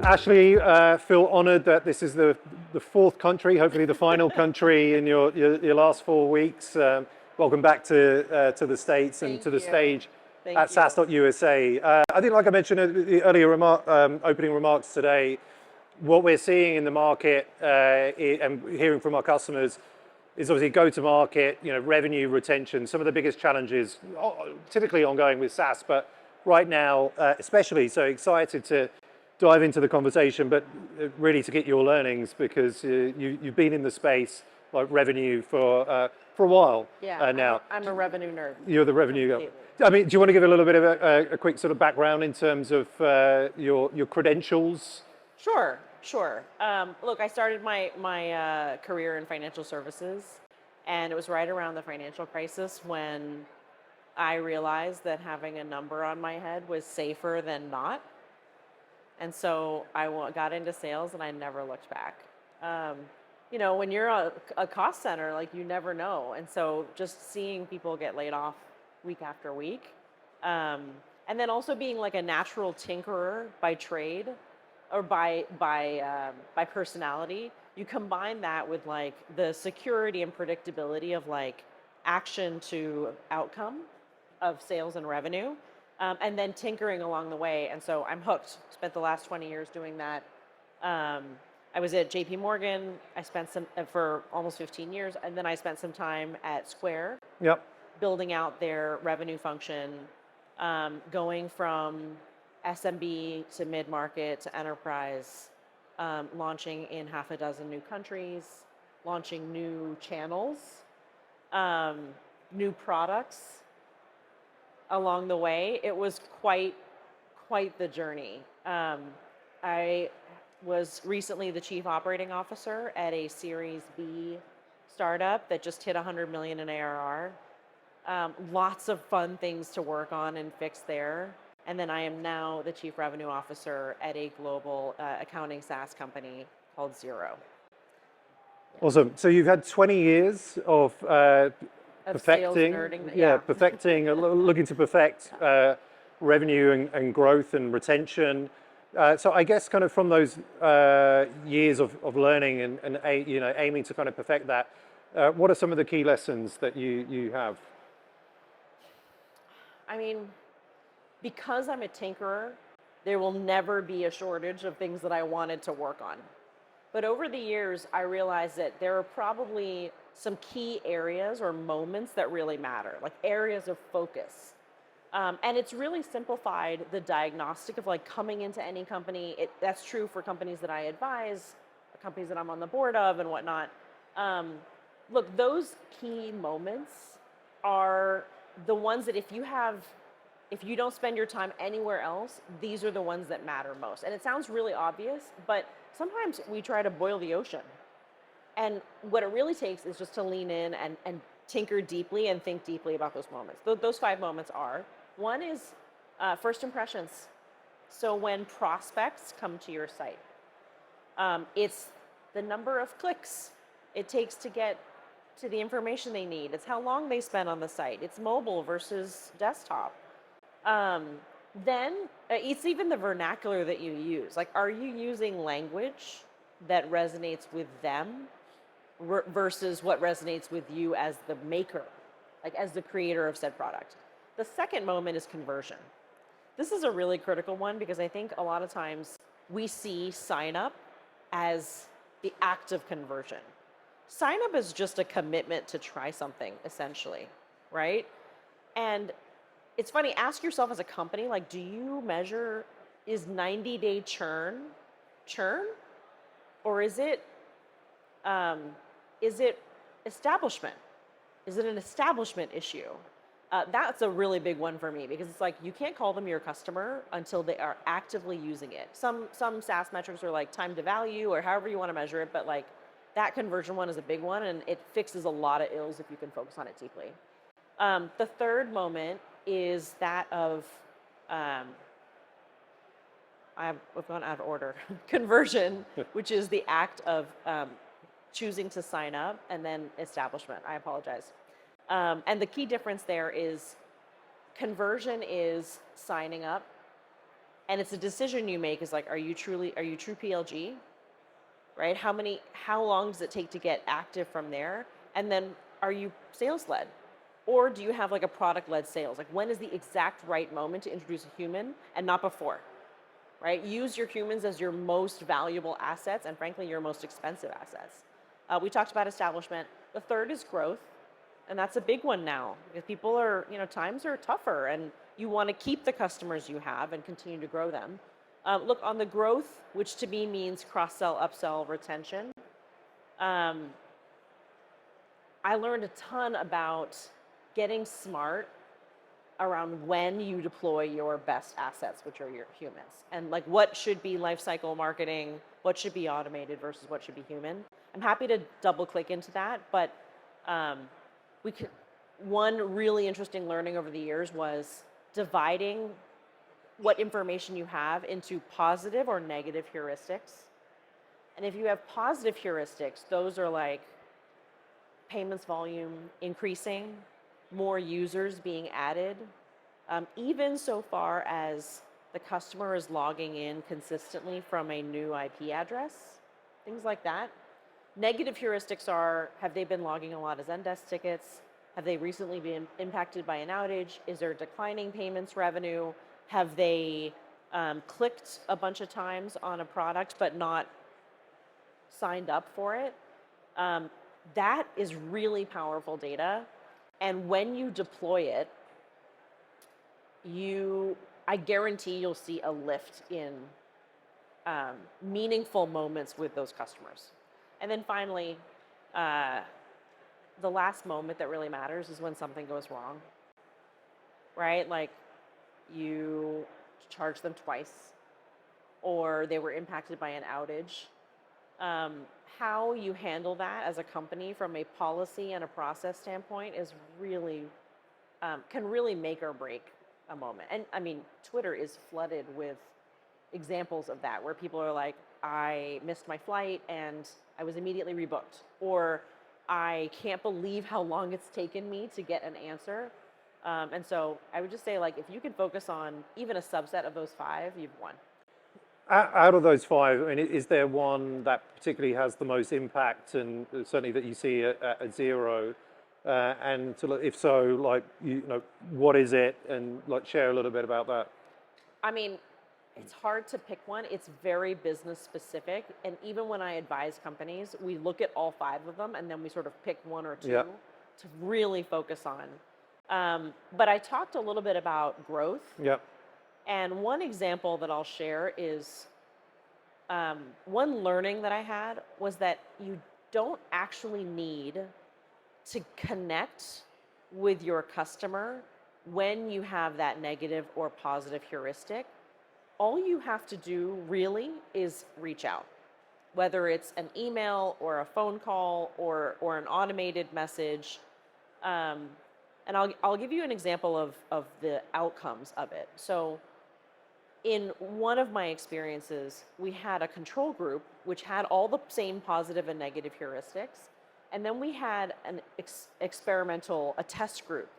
Ashley, feel honored that this is the fourth country, hopefully the final country in your last 4 weeks. Welcome back to the States and to the stage at SaaStock USA. I think, like I mentioned in the earlier opening remarks today, what we're seeing in the market and hearing from our customers is obviously go-to-market, revenue retention, some of the biggest challenges, typically ongoing with SaaS, but right now, especially, so excited to dive into the conversation, but really to get your learnings because you've been in the space, like revenue, for a while now. I'm a revenue nerd. You're the revenue guy. I mean, do you want to give a little bit of a quick sort of background in terms of your credentials? Sure. Look, I started my career in financial services, and it was right around the financial crisis when I realized that having a number on my head was safer than not. And so I got into sales, and I never looked back. When you're a cost center, like, you never know. And so just seeing people get laid off week after week, and then also being like a natural tinkerer by trade or by personality, you combine that with like the security and predictability of like action to outcome of sales and revenue. And then tinkering along the way. And so I'm hooked. Spent the last 20 years doing that. I was at JP Morgan. I spent for almost 15 years. And then I spent some time at Square. Yep. Building out their revenue function, going from SMB to mid-market to enterprise, launching in half a dozen new countries, launching new channels, new products. Along the way, it was quite the journey. I was recently the chief operating officer at a Series B startup that just hit 100 million in ARR. Lots of fun things to work on and fix there. And then I am now the chief revenue officer at a global accounting SaaS company called Xero. Awesome. So you've had 20 years of perfecting, looking to perfect revenue and growth and retention. So I guess kind of from those years of learning and aiming to kind of perfect that, what are some of the key lessons that you have? I mean, because I'm a tinkerer, there will never be a shortage of things that I wanted to work on. But over the years, I realized that there are probably some key areas or moments that really matter, like areas of focus. And it's really simplified the diagnostic of like coming into any company. That's true for companies that I advise, companies that I'm on the board of and whatnot. Look, those key moments are the ones that if you don't spend your time anywhere else, these are the ones that matter most. And it sounds really obvious, but sometimes we try to boil the ocean. And what it really takes is just to lean in and tinker deeply and think deeply about those moments. Those 5 moments are, one is first impressions. So when prospects come to your site, it's the number of clicks it takes to get to the information they need. It's how long they spend on the site. It's mobile versus desktop. Then it's even the vernacular that you use. Like, are you using language that resonates with them versus what resonates with you as the maker, like as the creator of said product? The second moment is conversion. This is a really critical one because I think a lot of times we see sign up as the act of conversion. Sign up is just a commitment to try something, essentially, right? And it's funny, ask yourself as a company, like, do you measure, is 90-day churn? Or is it establishment? Is it an establishment issue? That's a really big one for me because it's like, you can't call them your customer until they are actively using it. Some SaaS metrics are like time to value or however you want to measure it, but like that conversion one is a big one and it fixes a lot of ills if you can focus on it deeply. The third moment is that of, we've gone out of order, conversion, which is the act of choosing to sign up, and then establishment. I apologize. And the key difference there is conversion is signing up, And it's a decision you make is like, are you true PLG? Right? How long does it take to get active from there? And then are you sales led? Or do you have like a product led sales? Like when is the exact right moment to introduce a human and not before? Right? Use your humans as your most valuable assets and frankly, your most expensive assets. We talked about establishment. The third is growth. And that's a big one now because people are, times are tougher and you want to keep the customers you have and continue to grow them. Look, on the growth, which to me means cross-sell, upsell, retention, I learned a ton about getting smart around when you deploy your best assets, which are your humans. And like what should be lifecycle marketing, what should be automated versus what should be human. I'm happy to double click into that, but one really interesting learning over the years was dividing what information you have into positive or negative heuristics. And if you have positive heuristics, those are like payments volume increasing, more users being added, even so far as the customer is logging in consistently from a new IP address, things like that. Negative heuristics are, have they been logging a lot of Zendesk tickets? Have they recently been impacted by an outage? Is there declining payments revenue? Have they clicked a bunch of times on a product but not signed up for it? That is really powerful data. And when you deploy it, I guarantee you'll see a lift in meaningful moments with those customers. And then finally, the last moment that really matters is when something goes wrong, right? Like you charge them twice or they were impacted by an outage. How you handle that as a company from a policy and a process standpoint is really, can really make or break a moment. And I mean, Twitter is flooded with examples of that where people are like, I missed my flight and I was immediately rebooked, or I can't believe how long it's taken me to get an answer. And so I would just say, like, if you can focus on even a subset of those 5, you've won. Out of those 5, I mean, is there one that particularly has the most impact, and certainly that you see at Xero? And if so, like, what is it? And like, share a little bit about that. I mean, it's hard to pick one. It's very business specific. And even when I advise companies, we look at all 5 of them and then we sort of pick 1 or 2 to really focus on. But I talked a little bit about growth. Yeah. And one example that I'll share is one learning that I had was that you don't actually need to connect with your customer when you have that negative or positive heuristic. All you have to do really is reach out, whether it's an email or a phone call or an automated message. And I'll give you an example of the outcomes of it. So in one of my experiences, we had a control group which had all the same positive and negative heuristics. And then we had an a test group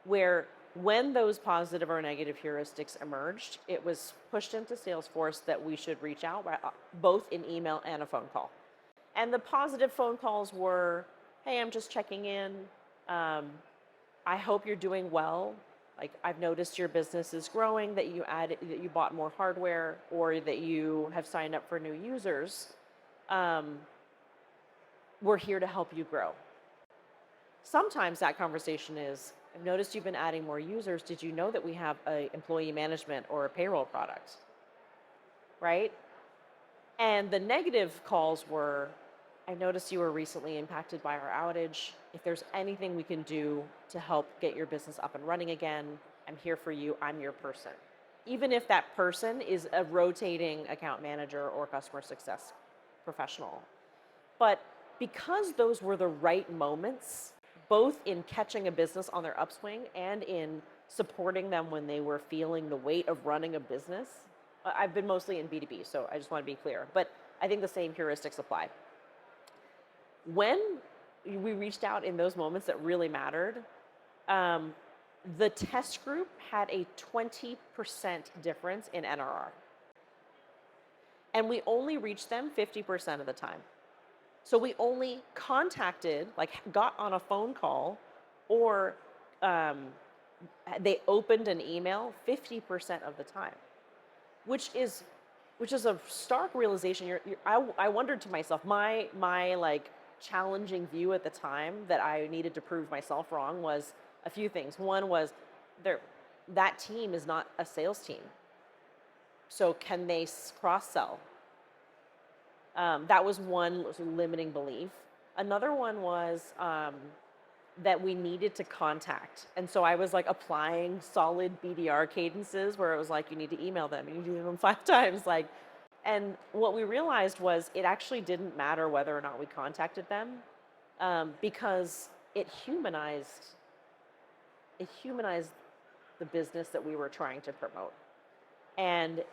where when those positive or negative heuristics emerged, it was pushed into Salesforce that we should reach out both in email and a phone call. And the positive phone calls were, hey, I'm just checking in. I hope you're doing well. Like, I've noticed your business is growing, that you bought more hardware, or that you have signed up for new users. We're here to help you grow. Sometimes that conversation is, I've noticed you've been adding more users. Did you know that we have an employee management or a payroll product? Right? And the negative calls were, I noticed you were recently impacted by our outage. If there's anything we can do to help get your business up and running again, I'm here for you. I'm your person. Even if that person is a rotating account manager or customer success professional. But because those were the right moments, both in catching a business on their upswing and in supporting them when they were feeling the weight of running a business. I've been mostly in B2B, so I just want to be clear. But I think the same heuristics apply. When we reached out in those moments that really mattered, the test group had a 20% difference in NRR. And we only reached them 50% of the time. So we only contacted, like got on a phone call or they opened an email 50% of the time, which is a stark realization. I wondered to myself, my like challenging view at the time that I needed to prove myself wrong was a few things. One was that team is not a sales team. So can they cross-sell? That was one limiting belief. Another one was that we needed to contact. And so I was like applying solid BDR cadences where it was like, you need to email them, you need to do them 5 times. And what we realized was it actually didn't matter whether or not we contacted them because it humanized the business that we were trying to promote. And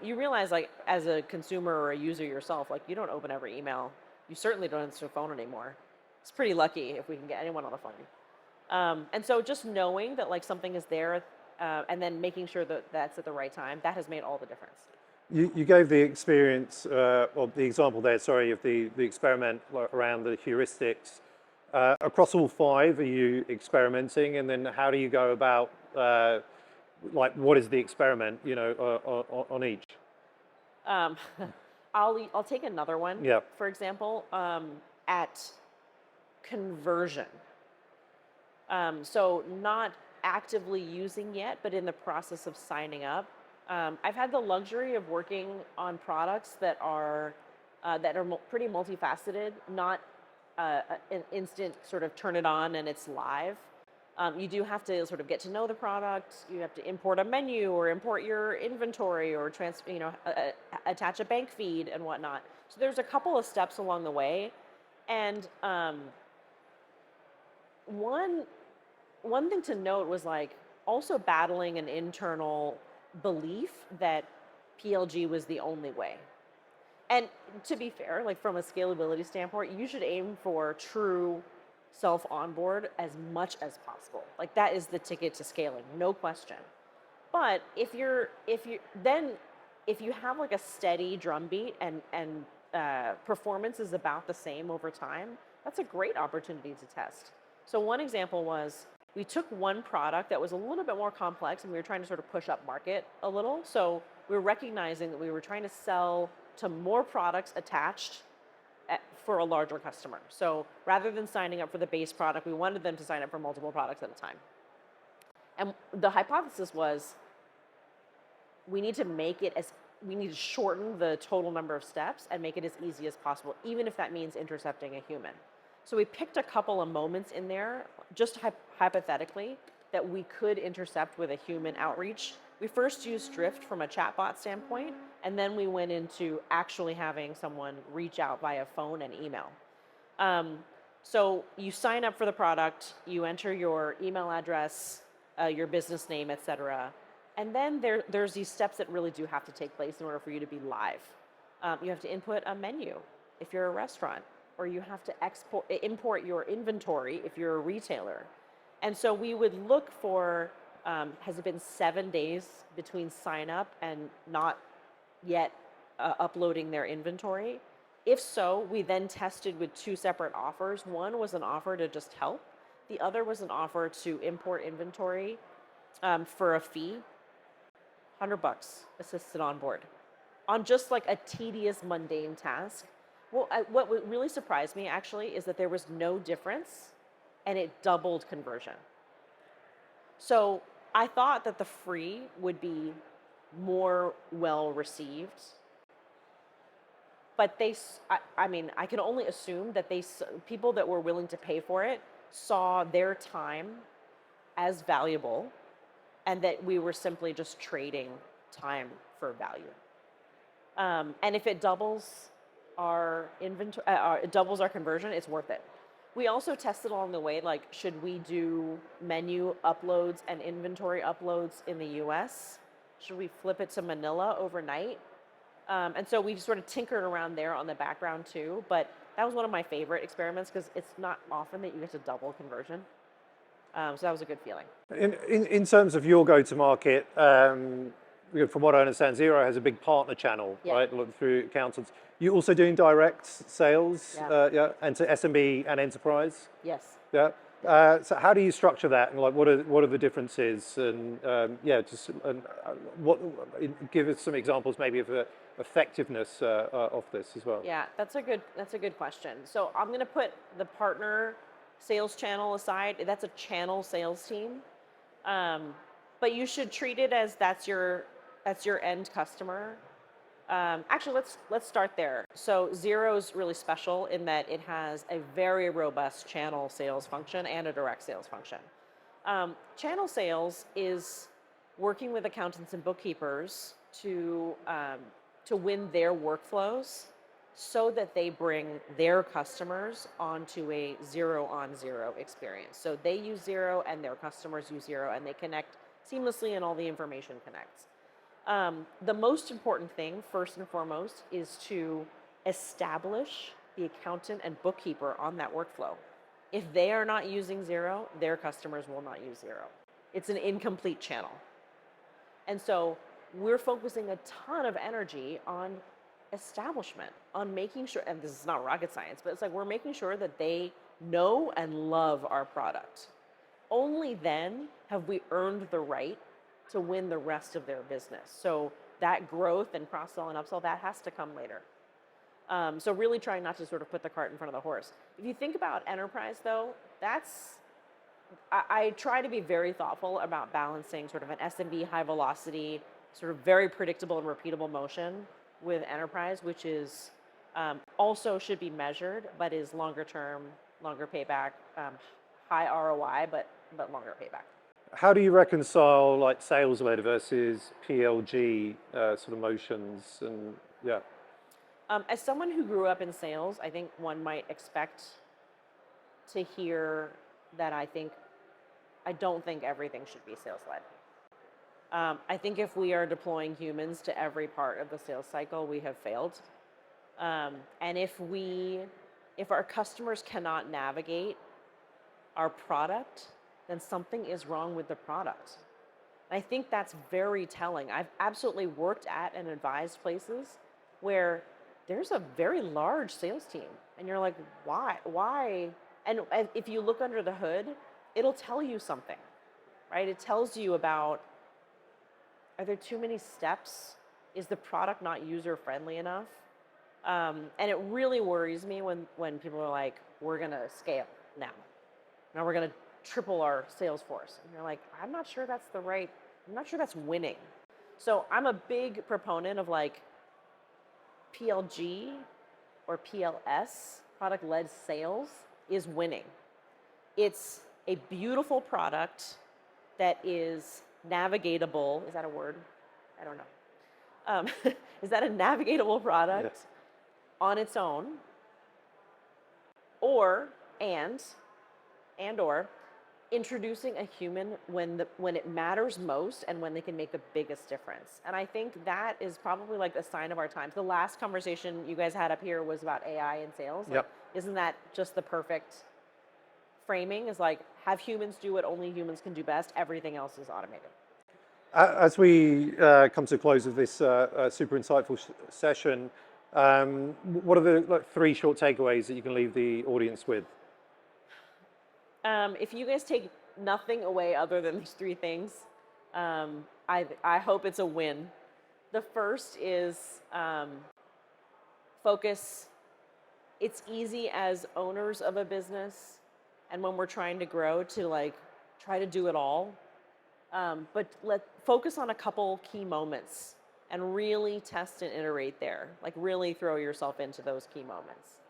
you realize, like, as a consumer or a user yourself, like, you don't open every email. You certainly don't answer the phone anymore. It's pretty lucky if we can get anyone on the phone. And so just knowing that, like, something is there and then making sure that that's at the right time, that has made all the difference. You gave the experience, or the example there, sorry, of the experiment around the heuristics. Across all 5, are you experimenting? And then how do you go about, like, what is the experiment, on each? I'll take another one. Yeah. For example, at conversion. So not actively using yet, but in the process of signing up. I've had the luxury of working on products that are pretty multifaceted, not an instant sort of turn it on and it's live. You do have to sort of get to know the product. You have to import a menu or import your inventory or attach a bank feed and whatnot. So there's a couple of steps along the way. And one thing to note was, like, also battling an internal belief that PLG was the only way. And to be fair, like, from a scalability standpoint, you should aim for true self-onboard as much as possible. Like, that is the ticket to scaling, no question. But if you have like a steady drumbeat and performance is about the same over time, that's a great opportunity to test. So one example was we took one product that was a little bit more complex and we were trying to sort of push up market a little. So we were recognizing that we were trying to sell to more products attached for a larger customer. So rather than signing up for the base product, we wanted them to sign up for multiple products at a time. And the hypothesis was we need to shorten the total number of steps and make it as easy as possible, even if that means intercepting a human. So we picked a couple of moments in there, just hypothetically, that we could intercept with a human outreach. We first used Drift from a chatbot standpoint, and then we went into actually having someone reach out via phone and email. So you sign up for the product, you enter your email address, your business name, etc. And then there's these steps that really do have to take place in order for you to be live. You have to input a menu if you're a restaurant, or you have to import your inventory if you're a retailer. And so we would look for, has it been 7 days between sign up and not yet uploading their inventory? If so, we then tested with 2 separate offers. One was an offer to just help. The other was an offer to import inventory for a fee, $100 assisted onboard, on just like a tedious, mundane task. Well, what really surprised me actually is that there was no difference and it doubled conversion. So I thought that the free would be more well received, but I can only assume that people that were willing to pay for it saw their time as valuable, and that we were simply just trading time for value. And if it doubles our inventory, it doubles our conversion, it's worth it. We also tested along the way, like, should we do menu uploads and inventory uploads in the US? Should we flip it to Manila overnight? And so we sort of tinkered around there on the background too, but that was one of my favorite experiments because it's not often that you get to double conversion. So that was a good feeling. In terms of your go-to-market, from what I understand, Xero has a big partner channel, right? Look through accountants. You also doing direct sales, and to SMB and enterprise. Yes. Yeah. So how do you structure that, and like what are the differences, and give us some examples maybe of the effectiveness of this as well. Yeah, that's a good question. So I'm going to put the partner sales channel aside. That's a channel sales team, but you should treat it as that's your end customer. Actually, let's start there. So Xero's really special in that it has a very robust channel sales function and a direct sales function. Channel sales is working with accountants and bookkeepers to win their workflows so that they bring their customers onto a zero-on-zero experience. So they use Xero and their customers use Xero, and they connect seamlessly and all the information connects. The most important thing, first and foremost, is to establish the accountant and bookkeeper on that workflow. If they are not using Xero, their customers will not use Xero. It's an incomplete channel. And so we're focusing a ton of energy on establishment, on making sure, and this is not rocket science, but it's like we're making sure that they know and love our product. Only then have we earned the right to win the rest of their business. So that growth and cross-sell and upsell, that has to come later. So really trying not to sort of put the cart in front of the horse. If you think about enterprise though, I try to be very thoughtful about balancing sort of an SMB high velocity, sort of very predictable and repeatable motion with enterprise, which is also should be measured, but is longer term, longer payback, high ROI, but longer payback. How do you reconcile like sales-led versus PLG sort of motions, and yeah? As someone who grew up in sales, I think one might expect to hear that I don't think everything should be sales-led. I think if we are deploying humans to every part of the sales cycle, we have failed. And if our customers cannot navigate our product, then something is wrong with the product. And I think that's very telling. I've absolutely worked at and advised places where there's a very large sales team, and you're like, why? And if you look under the hood, it'll tell you something, right? It tells you about, are there too many steps? Is the product not user-friendly enough? And it really worries me when people are like, we're gonna scale now. Now we're gonna triple our sales force. And you're like, I'm not sure that's winning. So I'm a big proponent of like PLG or PLS, product-led sales, is winning. It's a beautiful product that is navigatable. Is that a word? I don't know. Is that a navigatable product on its own? Or introducing a human when it matters most and when they can make the biggest difference. And I think that is probably like a sign of our times. The last conversation you guys had up here was about AI in sales. Like, isn't that just the perfect framing? Is like, have humans do what only humans can do best. Everything else is automated. As we come to the close of this super insightful session, what are the three short takeaways that you can leave the audience with? If you guys take nothing away other than these three things, I hope it's a win. The first is focus. It's easy as owners of a business and when we're trying to grow to like try to do it all, but focus on a couple key moments and really test and iterate there. Like really throw yourself into those key moments.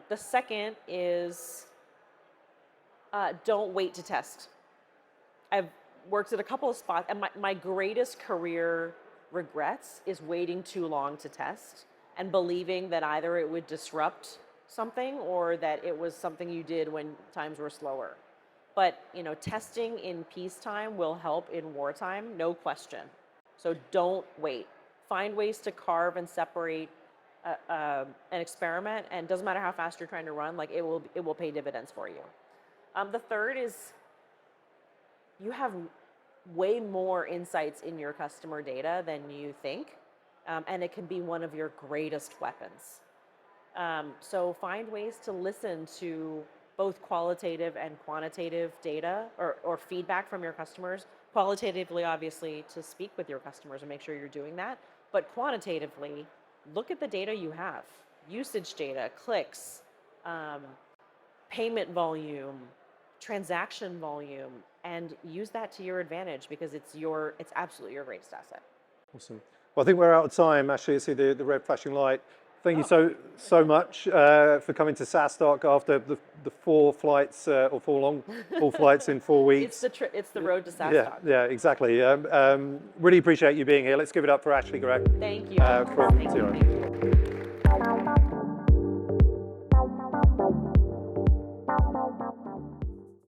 The second is don't wait to test. I've worked at a couple of spots, and my greatest career regrets is waiting too long to test and believing that either it would disrupt something or that it was something you did when times were slower. But testing in peacetime will help in wartime, no question. So don't wait. Find ways to carve and separate an experiment, and it doesn't matter how fast you're trying to run, like it will pay dividends for you. The third is you have way more insights in your customer data than you think, and it can be one of your greatest weapons. So find ways to listen to both qualitative and quantitative data or feedback from your customers. Qualitatively, obviously, to speak with your customers and make sure you're doing that, but quantitatively, look at the data you have. Usage data, clicks, payment volume, transaction volume, and use that to your advantage because it's absolutely your greatest asset. Awesome. Well, I think we're out of time. Actually, I see the red flashing light. Thank you so much for coming to SaaStock after the 4 flights or 4 flights in 4 weeks. It's the road to SaaStock. Yeah, exactly. Really appreciate you being here. Let's give it up for Ashley Grech. Thank you. From Thank Xero. you.